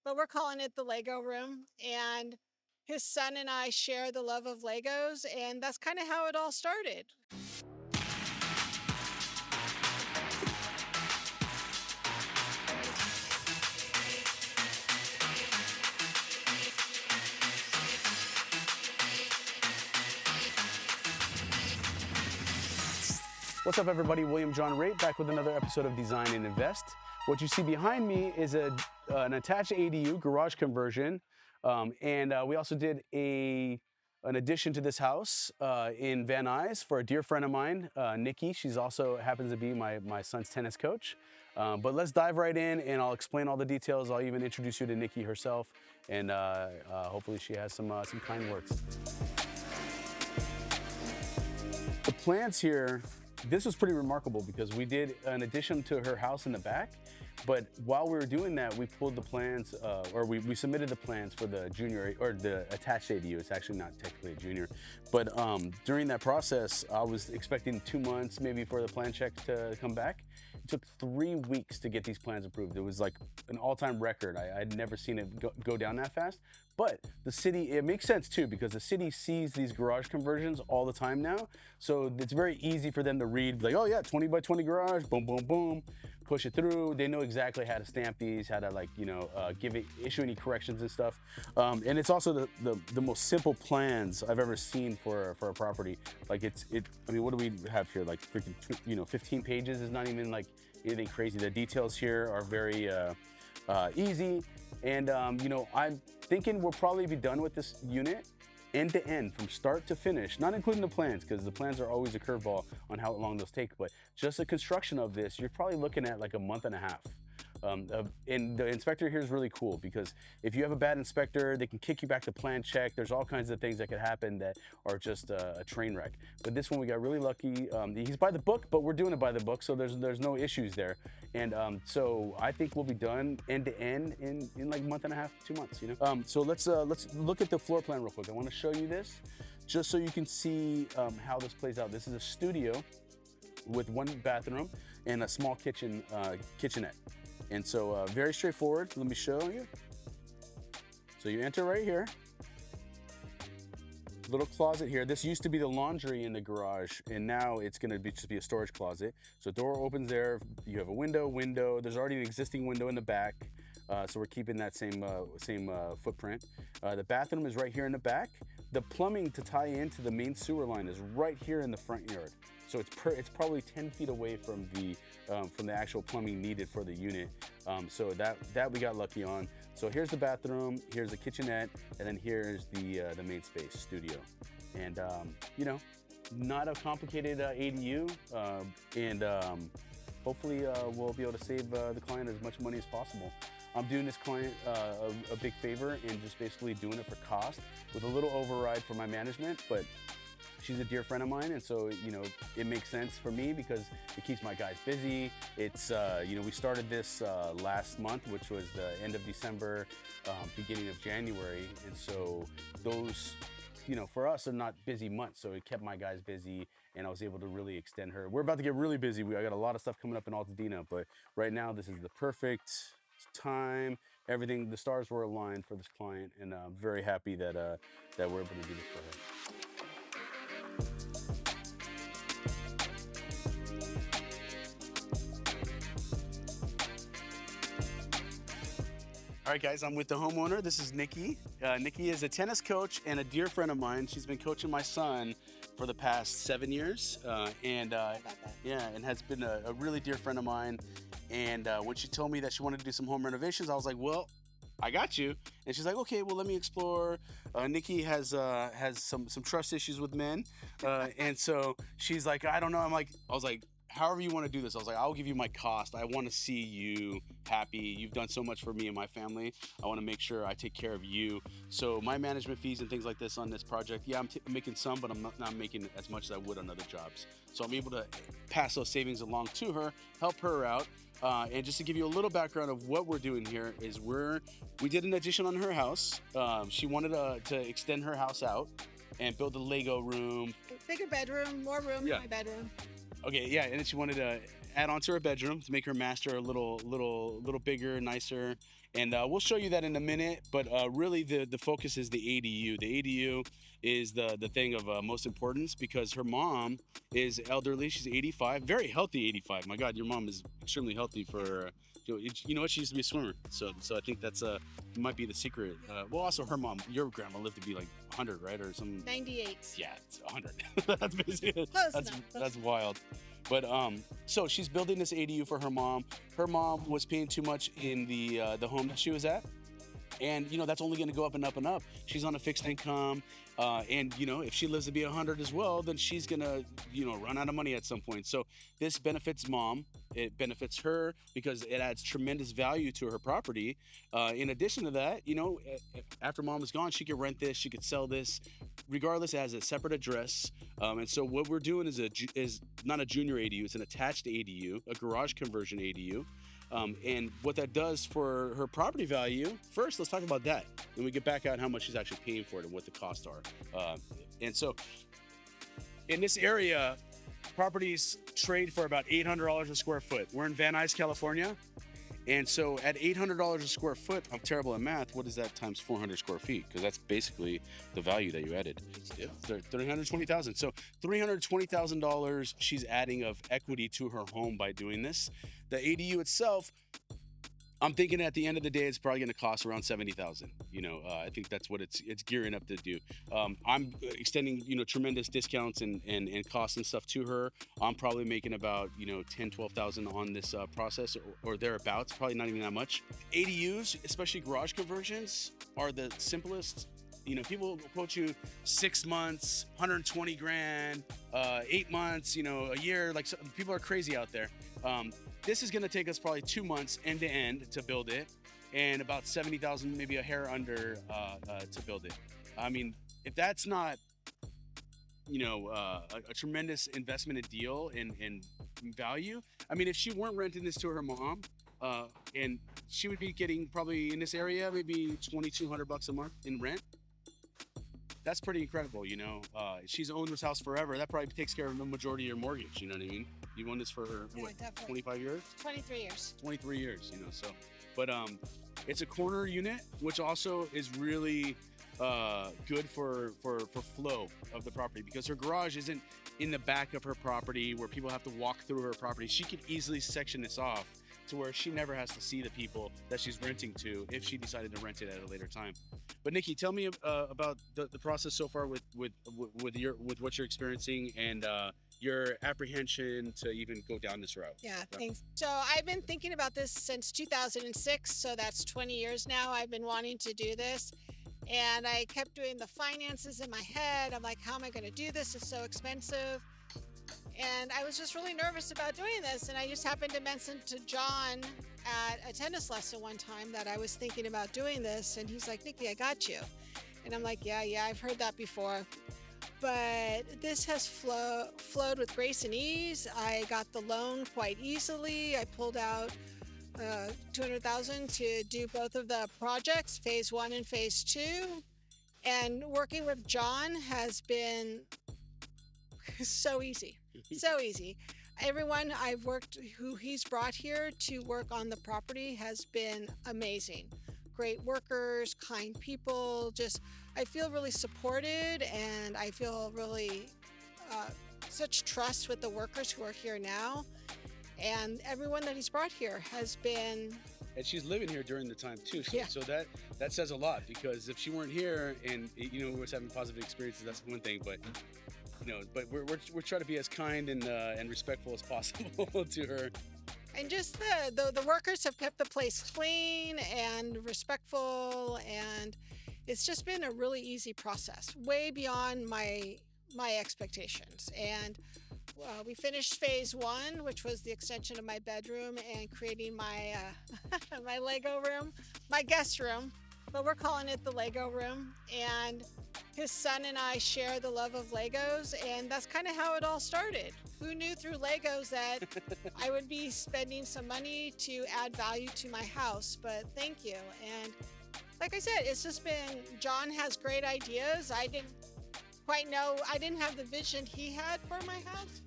but we're calling it the Lego room. And his son and I share the love of Legos, and that's kind of how it all started. What's up, everybody? William John Raitt back with another episode of Design and Invest. What you see behind me is an attached ADU garage conversion, and we also did an addition to this house in Van Nuys for a dear friend of mine, Nikki. She's also happens to be my son's tennis coach. But let's dive right in, and I'll explain all the details. I'll even introduce you to Nikki herself, and hopefully she has some kind words. The plans here. This was pretty remarkable because we did an addition to her house in the back, but while we were doing that, we pulled the plans, or we submitted the plans for the junior, or the attached ADU. It's actually not technically a junior, but during that process, I was expecting 2 months maybe for the plan check to come back. It took 3 weeks to get these plans approved. It was like an all-time record. I'd never seen it go down that fast. But the city, it makes sense too, because the city sees these garage conversions all the time now. So it's very easy for them to read, like, oh yeah, 20 by 20 garage, boom, boom, boom, push it through. They know exactly how to stamp these, how to issue any corrections and stuff. And it's also the most simple plans I've ever seen for a property. Like I mean, what do we have here? Like freaking, 15 pages is not even like anything crazy. The details here are very, easy, and I'm thinking we'll probably be done with this unit end to end from start to finish, not including the plans, because the plans are always a curveball on how long those take, but just the construction of this, you're probably looking at like a month and a half. And the inspector here is really cool, because if you have a bad inspector, they can kick you back to plan check. There's all kinds of things that could happen that are just a train wreck. But this one, we got really lucky. He's by the book, but we're doing it by the book, so there's no issues there. And so I think we'll be done end to end in like a month and a half, 2 months. So let's look at the floor plan real quick. I want to show you this just so you can see how this plays out. This is a studio with 1 bathroom and a small kitchenette. And so very straightforward. Let me show you. So you enter right here. Little closet here. This used to be the laundry in the garage, and now it's going to just be a storage closet. So door opens there. You have a window. There's already an existing window in the back. So we're keeping that same footprint. The bathroom is right here in the back. The plumbing to tie into the main sewer line is right here in the front yard. So it's probably 10 feet away from the actual plumbing needed for the unit. So that we got lucky on. So here's the bathroom, here's the kitchenette, and then here's the main space studio. And not a complicated ADU, and hopefully we'll be able to save the client as much money as possible. I'm doing this client a big favor and just basically doing it for cost with a little override for my management, but she's a dear friend of mine, and so it makes sense for me because it keeps my guys busy. It's we started this last month, which was the end of December, beginning of January, and so those for us are not busy months, so it kept my guys busy, and I was able to really extend her. We're about to get really busy. I got a lot of stuff coming up in Altadena, but right now this is the perfect time. Everything, the stars were aligned for this client, and I'm very happy that we're able to do this for her. All right, guys, I'm with the homeowner. This is Nikki. Nikki is a tennis coach and a dear friend of mine. She's been coaching my son for the past 7 years, and has been a really dear friend of mine. And when she told me that she wanted to do some home renovations, I was like, well, I got you. And she's like, okay, well, let me explore. Nikki has some trust issues with men, and so she's like, I don't know. I was like, however you want to do this. I was like, I'll give you my cost. I want to see you happy. You've done so much for me and my family. I want to make sure I take care of you. So my management fees and things like this on this project, yeah, I'm making some, but I'm not making as much as I would on other jobs. So I'm able to pass those savings along to her, help her out. And just to give you a little background of what we're doing here is we did an addition on her house. She wanted to extend her house out and build a Lego room. Bigger bedroom, more room in my bedroom. Okay, yeah, and then she wanted to add on to her bedroom to make her master a little bigger, nicer. And we'll show you that in a minute. But really, the focus is the ADU. The ADU is the thing of most importance because her mom is elderly. She's 85, very healthy 85. My God, your mom is extremely healthy for. You know what? She used to be a swimmer, so I think that's might be the secret. Well, also her mom, your grandma lived to be like 100, right, or some 98. yeah, it's 100. That's basically Close that's enough. that's wild. But so she's building this ADU for her mom. Her mom was paying too much in the home that she was at, and that's only going to go up and up and up. She's on a fixed income, and if she lives to be 100 as well, then she's going to run out of money at some point. So this benefits mom. It benefits her because it adds tremendous value to her property. In addition to that, after mom is gone, she could rent this, she could sell this. Regardless, it has a separate address. And so what we're doing is not a junior ADU, it's an attached ADU, a garage conversion ADU. And what that does for her property value, first, let's talk about that. Then we get back out how much she's actually paying for it and what the costs are. And so in this area, properties trade for about $800 a square foot. We're in Van Nuys, California. And so at $800 a square foot, I'm terrible at math. What is that times 400 square feet? Because that's basically the value that you added. Yeah, $320,000. So $320,000 she's adding of equity to her home by doing this. The ADU itself, I'm thinking at the end of the day, it's probably going to cost around $70,000. I think that's what it's gearing up to do. I'm extending, tremendous discounts and costs and stuff to her. I'm probably making about, 10, 12,000 on this process or thereabouts, probably not even that much. ADUs, especially garage conversions, are the simplest. People quote you 6 months, 120 grand, 8 months, a year. Like, people are crazy out there. This is going to take us probably 2 months end to end to build it, and about 70,000, maybe a hair under, to build it. I mean, if that's not, a tremendous investment and deal in value. I mean, if she weren't renting this to her mom, and she would be getting probably in this area maybe $2,200 a month in rent. That's pretty incredible, She's owned this house forever. That probably takes care of the majority of your mortgage. You know what I mean? You owned this for what, Definitely. 25 years? 23 years. 23 years, So, but it's a corner unit, which also is really good for flow of the property because her garage isn't in the back of her property where people have to walk through her property. She could easily section this off to where she never has to see the people that she's renting to if she decided to rent it at a later time. But Nikki, tell me about the process so far with what you're experiencing and your apprehension to even go down this route. Yeah, thanks. So I've been thinking about this since 2006, so that's 20 years now. I've been wanting to do this, and I kept doing the finances in my head. I'm like, how am I going to do this? It's so expensive. And I was just really nervous about doing this. And I just happened to mention to John at a tennis lesson one time that I was thinking about doing this. And he's like, Nikki, I got you. And I'm like, yeah, I've heard that before. But this has flowed with grace and ease. I got the loan quite easily. I pulled out $200,000 to do both of the projects, phase 1 and phase 2. And working with John has been so easy. So easy. Everyone who he's brought here to work on the property has been amazing. Great workers, kind people. I feel really supported, and I feel really such trust with the workers who are here now. And everyone that he's brought here has been. And she's living here during the time too. So, Yeah. so that says a lot because if she weren't here and we were having positive experiences, that's one thing. But but we're trying to be as kind and respectful as possible to her. And just the workers have kept the place clean and respectful, and it's just been a really easy process, way beyond my expectations. And we finished phase 1, which was the extension of my bedroom and creating my my Lego room, my guest room, but we're calling it the Lego room. And his son and I share the love of Legos, and that's kind of how it all started. Who knew through Legos that I would be spending some money to add value to my house? But thank you. And like I said, it's just been, John has great ideas. I didn't have the vision he had for my house,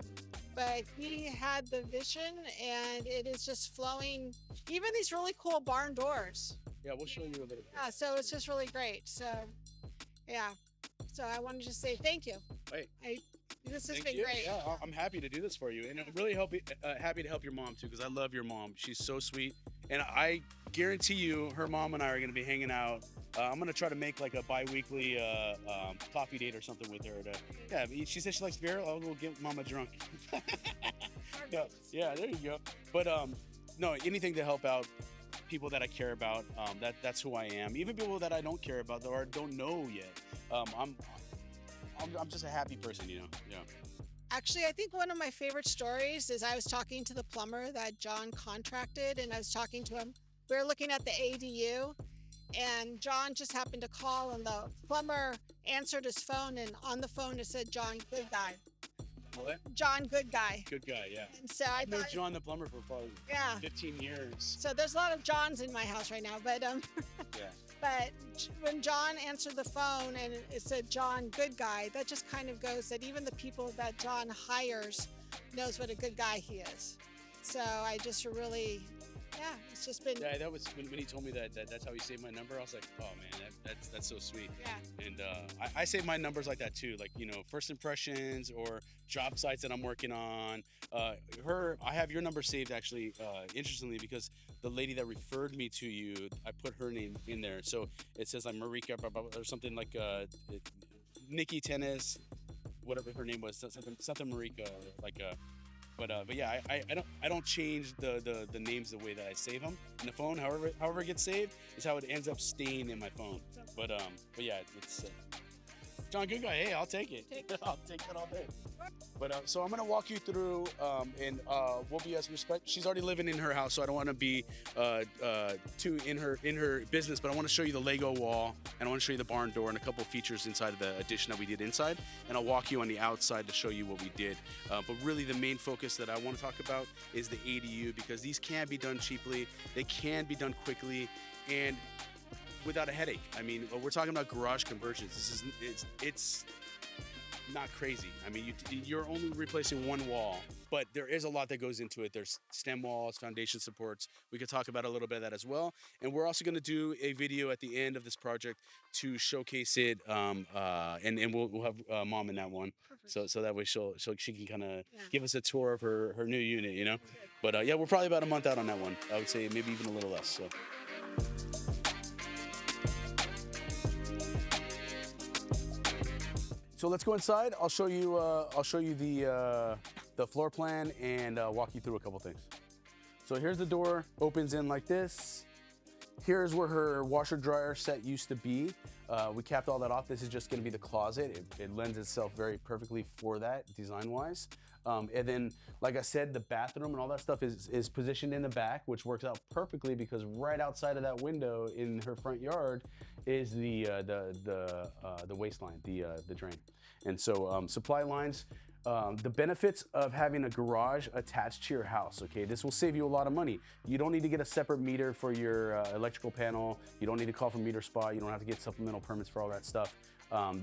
but he had the vision, and it is just flowing. Even these really cool barn doors. Yeah, we'll show you a little bit. Yeah, so it's just really great. So, yeah. So I wanted to just say thank you. Right. This has Thank been you. great. Yeah, I'm happy to do this for you, and I'm really happy to help your mom too, because I love your mom. She's so sweet, and I guarantee you, her mom and I are going to be hanging out. I'm going to try to make like a bi-weekly coffee date or something with her. Yeah, she said she likes beer. I'll go get mama drunk. No, yeah, there you go. But no, anything to help out people that I care about. That's who I am. Even people that I don't care about or don't know yet. I'm just a happy person, you know. Yeah. Actually, I think one of my favorite stories is I was talking to the plumber that John contracted, and I was talking to him. We were looking at the ADU, and John just happened to call, and the plumber answered his phone, and on the phone it said, "John, good guy." What? John, good guy. Good guy, yeah. And so I I've known thought, John the plumber for probably yeah. 15 years. So there's a lot of Johns in my house right now, but Yeah. but when John answered the phone and it said John, good guy, that just kind of goes that even the people that John hires knows what a good guy he is. So I just really, yeah, it's just been, Yeah, that was when he told me that's how he saved my number. I was like, oh man, that's so sweet. yeah. And I save my numbers like that too, like, you know, first impressions or job sites that I'm working on. I have your number saved actually, interestingly, because the lady that referred me to you, I put her name in there. So it says like Marika or something like Nikki Tennis, whatever her name was, something Marika, like but yeah, I don't change the names the way that I save them in the phone. However it gets saved is how it ends up staying in my phone. But yeah, it's John, good guy. Hey, I'll take it. I'll take that all day. But so I'm gonna walk you through, and we'll be as respect. She's already living in her house, so I don't want to be too in her business. But I want to show you the Lego wall, and I want to show you the barn door and a couple features inside of the addition that we did inside. And I'll walk you on the outside to show you what we did. But really, the main focus that I want to talk about is the ADU, because these can be done cheaply, they can be done quickly, and without a headache. I mean, we're talking about garage conversions. It's not crazy. I mean, you're only replacing one wall, but there is a lot that goes into it. There's stem walls, foundation supports. We could talk about a little bit of that as well. And we're also going to do a video at the end of this project to showcase it. And we'll have mom in that one. Perfect. So that way she can kind of give us a tour of her new unit, you know. But yeah, we're probably about a month out on that one. I would say maybe even a little less. So. So let's go inside. I'll show you the floor plan and walk you through a couple things. So here's the door, opens in like this. Here's where her washer dryer set used to be. We capped all that off. This is just gonna be the closet. It lends itself very perfectly for that design-wise. And then, like I said, the bathroom and all that stuff is positioned in the back, which works out perfectly because right outside of that window in her front yard is the waistline, the drain. And so supply lines, the benefits of having a garage attached to your house, okay? This will save you a lot of money. You don't need to get a separate meter for your electrical panel. You don't need to call for meter spot. You don't have to get supplemental permits for all that stuff.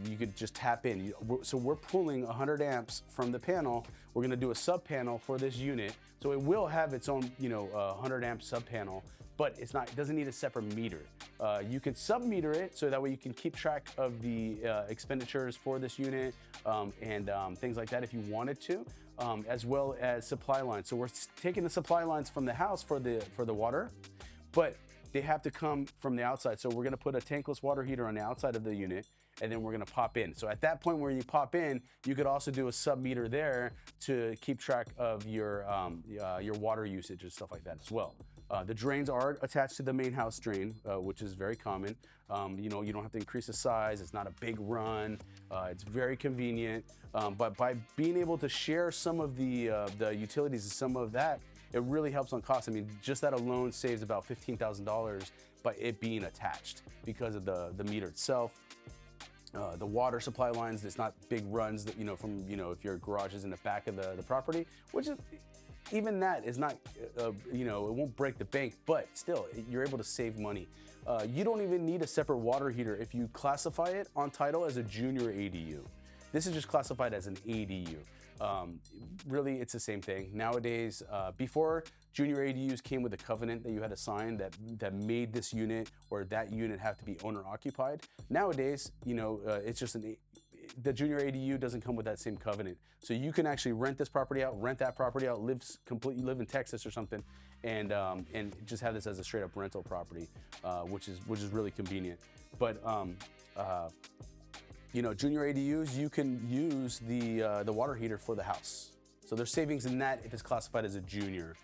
You could just tap in. So we're pulling 100 amps from the panel. We're gonna do a sub panel for this unit. So it will have its own, 100 amp sub panel, but it doesn't need a separate meter. You can sub-meter it so that way you can keep track of the expenditures for this unit and things like that if you wanted to, as well as supply lines. So we're taking the supply lines from the house for the water, but they have to come from the outside. So we're gonna put a tankless water heater on the outside of the unit, and then we're gonna pop in. So at that point where you pop in, you could also do a sub-meter there to keep track of your water usage and stuff like that as well. The drains are attached to the main house drain, which is very common. You don't have to increase the size. It's not a big run. It's very convenient. But by being able to share some of the utilities and some of that, it really helps on cost. I mean, just that alone saves about $15,000 by it being attached because of the meter itself. The water supply lines, there's not big runs that, if your garage is in the back of the property, which is, even that is not, it won't break the bank, but still, you're able to save money. You don't even need a separate water heater if you classify it on title as a junior ADU. This is just classified as an ADU. Really, it's the same thing. Nowadays, before Junior ADUs came with a covenant that you had to sign that made this unit or that unit have to be owner occupied. Nowadays, it's just the junior ADU doesn't come with that same covenant. So you can actually rent this property out, rent that property out, live in Texas or something, and just have this as a straight up rental property, which is really convenient. But junior ADUs, you can use the water heater for the house. So there's savings in that if it's classified as a junior.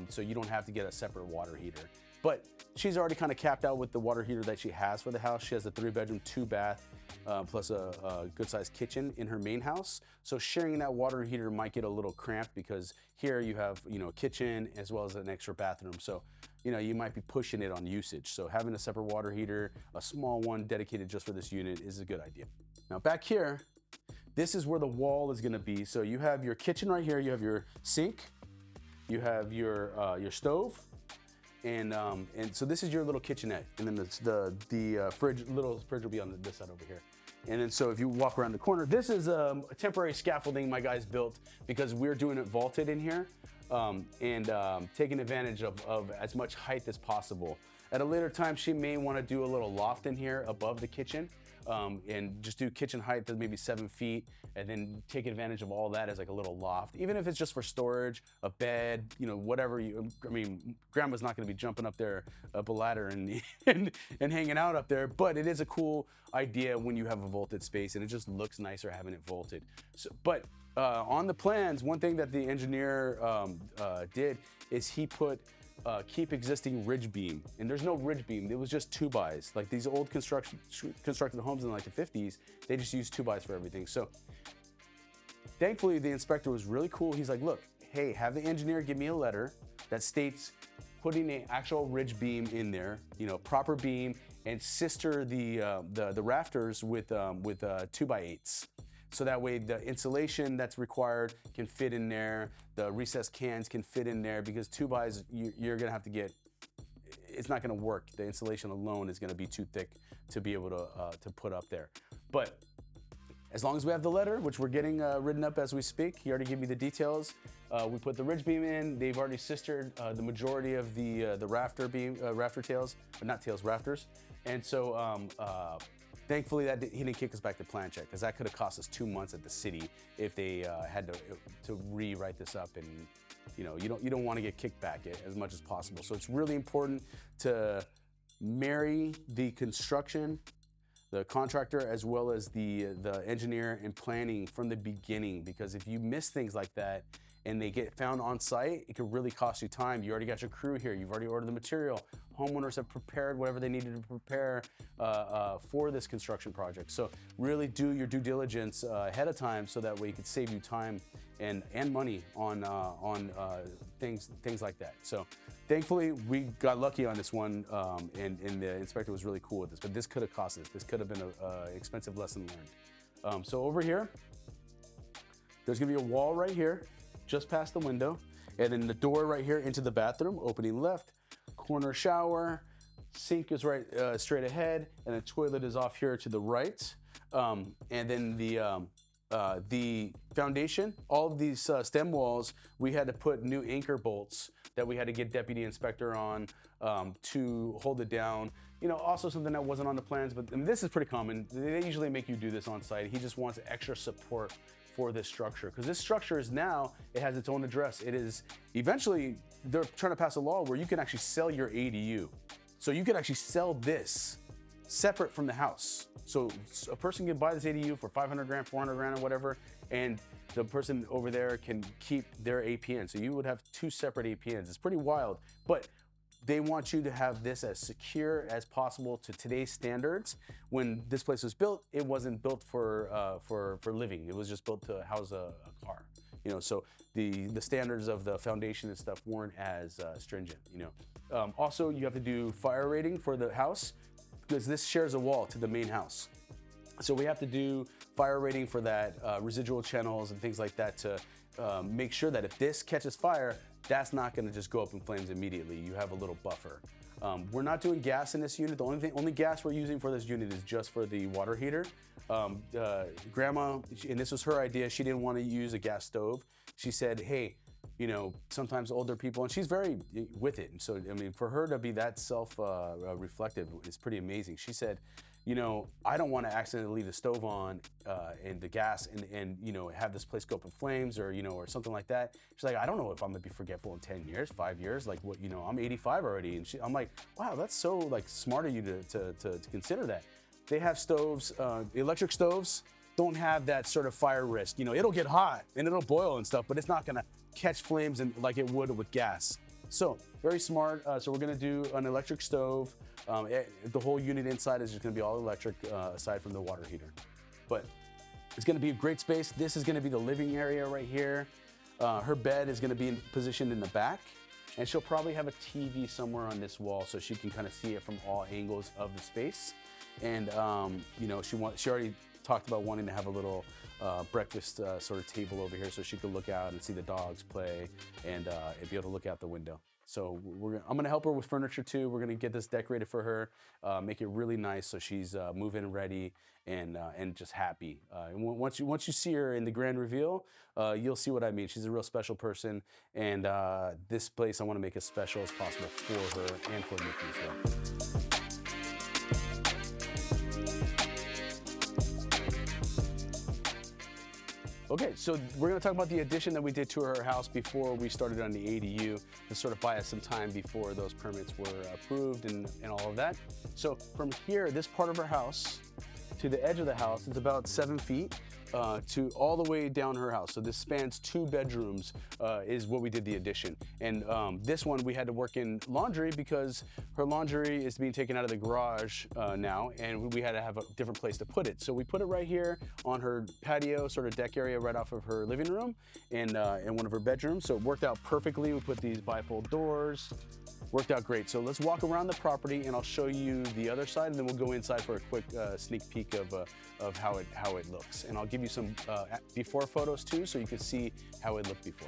So you don't have to get a separate water heater. But she's already kind of capped out with the water heater that she has for the house. She has a 3-bedroom, 2-bath, plus a good-sized kitchen in her main house. So sharing that water heater might get a little cramped because here you have, a kitchen as well as an extra bathroom. So, you might be pushing it on usage. So having a separate water heater, a small one dedicated just for this unit is a good idea. Now back here, this is where the wall is gonna be. So you have your kitchen right here, you have your sink, you have your stove, and so this is your little kitchenette, and then the little fridge will be on this side over here. And then so if you walk around the corner, this is a temporary scaffolding my guys built because we're doing it vaulted in here, and taking advantage of as much height as possible. At a later time, she may want to do a little loft in here above the kitchen, and just do kitchen height to maybe 7 feet, and then take advantage of all that as like a little loft, even if it's just for storage, a bed, whatever grandma's not going to be jumping up there up a ladder and, and hanging out up there, but it is a cool idea when you have a vaulted space, and it just looks nicer having it vaulted. So, but on the plans, one thing that the engineer did is he put keep existing ridge beam, and there's no ridge beam. It was just 2-bys. Like these old constructed homes in like the 50s, they just used 2-bys for everything. So thankfully the inspector was really cool. He's like, look, hey, have the engineer give me a letter that states putting an actual ridge beam in there, proper beam, and sister the rafters with 2x8s. So that way the insulation that's required can fit in there, the recessed cans can fit in there, because 2-bys, you're gonna have to get, it's not gonna work. The insulation alone is gonna be too thick to be able to put up there. But as long as we have the letter, which we're getting written up as we speak, he already gave me the details. We put the ridge beam in. They've already sistered the majority of the rafter tails, not tails, rafters. And so thankfully that he didn't kick us back to plan check, because that could have cost us 2 months at the city if they had to rewrite this up, and you don't want to get kicked back as much as possible. So it's really important to marry the construction, the contractor, as well as the engineer and planning from the beginning, because if you miss things like that and they get found on site, it could really cost you time. You already got your crew here, you've already ordered the material, homeowners have prepared whatever they needed to prepare for this construction project. So really do your due diligence ahead of time, so that way it could save you time and money on things like that. So thankfully we got lucky on this one, and the inspector was really cool with this, but this could have cost us. This could have been an expensive lesson learned. So over here, there's gonna be a wall right here, just past the window, and then the door right here into the bathroom, opening left, corner shower, sink is right straight ahead, and the toilet is off here to the right. And then the foundation, all of these stem walls, we had to put new anchor bolts that we had to get deputy inspector on to hold it down. Also something that wasn't on the plans, but this is pretty common. They usually make you do this on site. He just wants extra support for this structure, because this structure is now, it has its own address. It is, eventually, they're trying to pass a law where you can actually sell your ADU. So you can actually sell this separate from the house. So a person can buy this ADU for 500 grand, 400 grand or whatever, and the person over there can keep their APN. So you would have 2 separate APNs. It's pretty wild, but they want you to have this as secure as possible to today's standards. When this place was built, it wasn't built for living. It was just built to house a car. So the standards of the foundation and stuff weren't as stringent. Also, you have to do fire rating for the house, because this shares a wall to the main house. So we have to do fire rating for that, residual channels and things like that, to make sure that if this catches fire, that's not gonna just go up in flames immediately. You have a little buffer. We're not doing gas in this unit. The only gas we're using for this unit is just for the water heater. Grandma, and this was her idea, she didn't want to use a gas stove. She said, hey, you know, sometimes older people, and she's very with it. And so, I mean, for her to be that self-reflective is pretty amazing. She said, you know, I don't want to accidentally leave the stove on and the gas and, you know, have this place go up in flames or, you know, or something like that. She's like, I don't know if I'm gonna be forgetful in 10 years, 5 years, like what, you know, I'm 85 already. And I'm like, wow, that's so like smart of you to consider that. They have stoves, electric stoves don't have that sort of fire risk. You know, it'll get hot and it'll boil and stuff, but it's not gonna catch flames and like it would with gas. So very smart. So we're gonna do an electric stove. The whole unit inside is just gonna be all electric aside from the water heater. But it's gonna be a great space. This is gonna be the living area right here. Her bed is gonna be positioned in the back, and she'll probably have a TV somewhere on this wall so she can kind of see it from all angles of the space. And you know, she already talked about wanting to have a little breakfast sort of table over here so she could look out and see the dogs play and be able to look out the window. So I'm gonna help her with furniture too. We're gonna get this decorated for her, make it really nice so she's move-in ready and just happy. And once you see her in the grand reveal, you'll see what I mean. She's a real special person, and this place I wanna make as special as possible for her and for Nicky as well. Okay, so we're gonna talk about the addition that we did to her house before we started on the ADU to sort of buy us some time before those permits were approved and all of that. So from here, this part of her house to the edge of the house is about 7 feet to all the way down her house. So this spans 2 bedrooms is what we did the addition. And this one we had to work in laundry because her laundry is being taken out of the garage now, and we had to have a different place to put it. So we put it right here on her patio, sort of deck area right off of her living room and one of her bedrooms. So it worked out perfectly. We put these bifold doors. Worked out great. So let's walk around the property and I'll show you the other side, and then we'll go inside for a quick sneak peek of how it looks. And I'll give you some before photos too, so you can see how it looked before.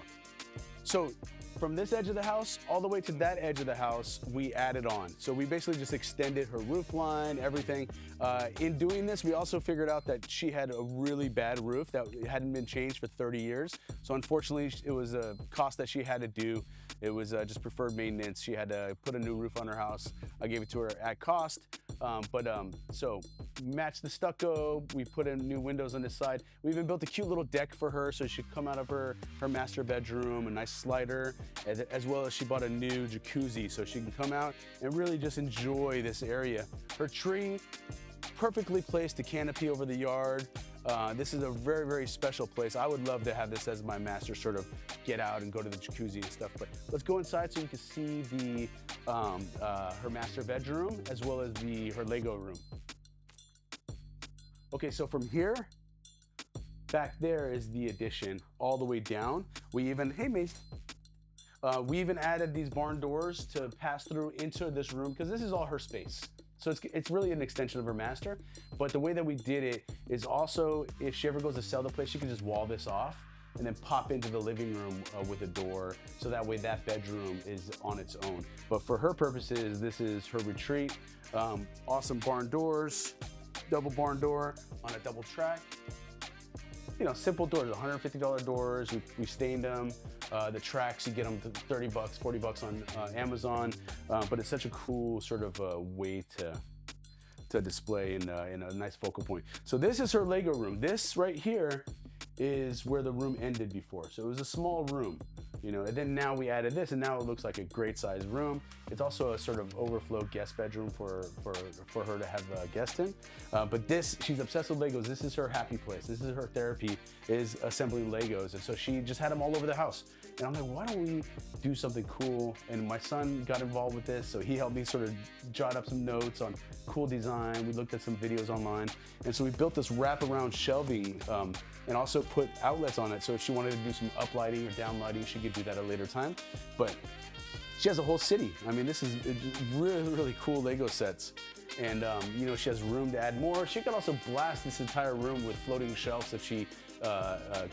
So from this edge of the house all the way to that edge of the house, we added on. So we basically just extended her roof line, everything. In doing this, we also figured out that she had a really bad roof that hadn't been changed for 30 years. So unfortunately, it was a cost that she had to do. It was just preferred maintenance. She had to put a new roof on her house. I gave it to her at cost. So match the stucco. We put in new windows on this side. We even built a cute little deck for her so she'd come out of her master bedroom, a nice slider, as well as she bought a new jacuzzi so she can come out and really just enjoy this area. Her tree, perfectly placed to canopy over the yard. This is a very, very special place. I would love to have this as my master sort of get out and go to the jacuzzi and stuff, but let's go inside so you can see her master bedroom as well as her Lego room. Okay, so from here, back there is the addition all the way down. We even added these barn doors to pass through into this room because this is all her space. So it's really an extension of her master, but the way that we did it is also, if she ever goes to sell the place, she can just wall this off and then pop into the living room with a door, so that way that bedroom is on its own. But for her purposes, this is her retreat. Awesome barn doors, double barn door on a double track. You know, simple doors, $150 doors. We stained them. The tracks, you get them to 30 bucks, 40 bucks on Amazon. But it's such a cool sort of way to display in a nice focal point. So this is her Lego room. This right here is where the room ended before. So it was a small room, you know, and then now we added this, and now it looks like a great sized room. It's also a sort of overflow guest bedroom for her to have a guest in. But she's obsessed with Legos. This is her happy place. This is her therapy, is assembling Legos. And so she just had them all over the house. And I'm like, why don't we do something cool? And my son got involved with this, so he helped me sort of jot up some notes on cool design. We looked at some videos online. And so we built this wraparound shelving and also put outlets on it. So if she wanted to do some uplighting or downlighting, she could do that at a later time. But she has a whole city. I mean, this is really, really cool Lego sets. And you know, she has room to add more. She could also blast this entire room with floating shelves if she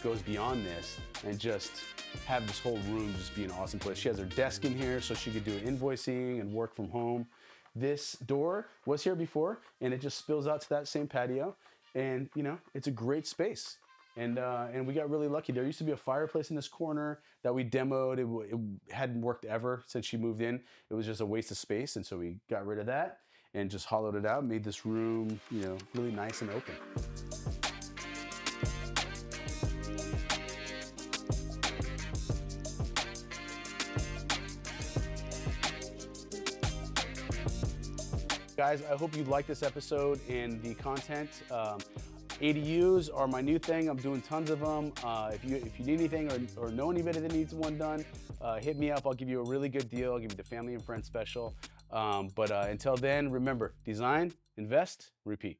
goes beyond this and just have this whole room just be an awesome place. She has her desk in here so she could do invoicing and work from home. This door was here before, and it just spills out to that same patio. And you know, it's a great space. And we got really lucky. There used to be a fireplace in this corner that we demoed. It hadn't worked ever since she moved in. It was just a waste of space, and so we got rid of that and just hollowed it out, made this room, really nice and open. Guys, I hope you liked this episode and the content. ADUs are my new thing. I'm doing tons of them. If you need anything or know anybody that needs one done, hit me up. I'll give you a really good deal. I'll give you the family and friends special. But until then, remember, design, invest, repeat.